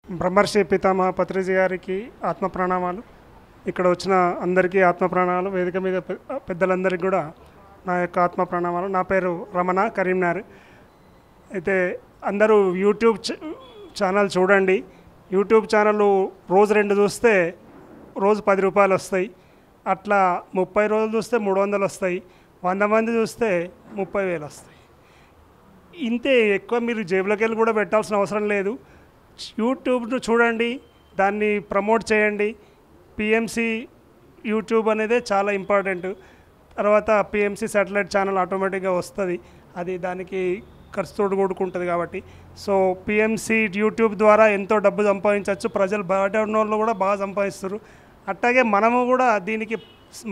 బ్రహ్మర్షి పితామహ పత్రిజీ గారికి ఆత్మ ప్రణామాలు. ఇక్కడ వచ్చిన అందరికీ ఆత్మ ప్రణామాలు. వేదిక మీద పెద్దలందరికీ కూడా నా యొక్క ఆత్మ ప్రణామాలు. నా పేరు రమణ, కరీంనగర్. అయితే అందరూ యూట్యూబ్ ఛానల్ చూడండి. యూట్యూబ్ ఛానల్ రోజు 2 చూస్తే రోజు 10 రూపాయలు వస్తాయి. అట్లా 30 రోజులు చూస్తే 300 వస్తాయి. 100 మంది చూస్తే 30,000 వస్తాయి. ఇంతే, ఎక్కువ మీరు జేబులోకి వెళ్ళి కూడా పెట్టాల్సిన అవసరం లేదు. యూట్యూబ్ను చూడండి, దాన్ని ప్రమోట్ చేయండి. పిఎంసి యూట్యూబ్ అనేది చాలా ఇంపార్టెంట్. తర్వాత పిఎంసి శాటిలైట్ ఛానల్ ఆటోమేటిక్గా వస్తుంది. అది దానికి ఖర్చుతోడు కూడుకుంటుంది కాబట్టి. సో పిఎంసి యూట్యూబ్ ద్వారా ఎంతో డబ్బు సంపాదించవచ్చు. ప్రజలు బయట ఉన్న వాళ్ళు కూడా బాగా సంపాదిస్తారు. అట్లాగే మనము కూడా దీనికి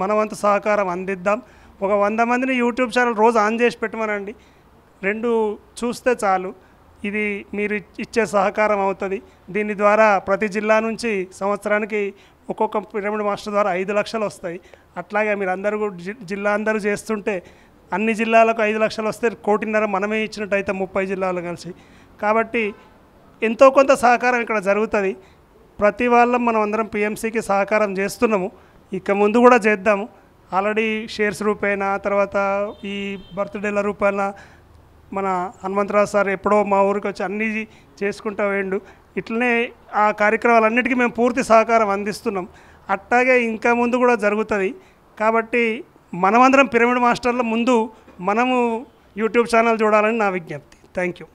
మనవంతు సహకారం అందిద్దాం. ఒక 100 మందిని యూట్యూబ్ ఛానల్ రోజు ఆన్ చేసి పెట్టమనండి. 2 చూస్తే చాలు. ఇది మీరు ఇచ్చే సహకారం అవుతుంది. దీని ద్వారా ప్రతి జిల్లా నుంచి సంవత్సరానికి ఒక్కొక్క పిరమిడ్ మాస్టర్ ద్వారా 5 లక్షలు వస్తాయి. అట్లాగే మీరు అందరూ జిల్లా అందరూ చేస్తుంటే అన్ని జిల్లాలకు 5 లక్షలు వస్తే 1.5 కోటి మనమే ఇచ్చినట్టయితే 30 జిల్లాలు కలిసి. కాబట్టి ఎంతో కొంత సహకారం ఇక్కడ జరుగుతుంది. ప్రతి వాళ్ళం మనం అందరం పిఎంసికి సహకారం చేస్తున్నాము. ఇక ముందు కూడా చేద్దాము. ఆల్రెడీ షేర్స్ రూపేనా, తర్వాత ఈ బర్త్డేల రూపాయన మన హనుమంతరావు సార్ ఎప్పుడో మా ఊరికి వచ్చి అన్నీ చేసుకుంటూ వేయండు. ఇట్లనే ఆ కార్యక్రమాలన్నిటికీ మేము పూర్తి సహకారం అందిస్తున్నాం. అట్లాగే ఇంకా ముందు కూడా జరుగుతుంది. కాబట్టి మనమందరం పిరమిడ్ మాస్టర్ల ముందు మనము యూట్యూబ్ ఛానల్ చూడాలని నా విజ్ఞప్తి. Thank you.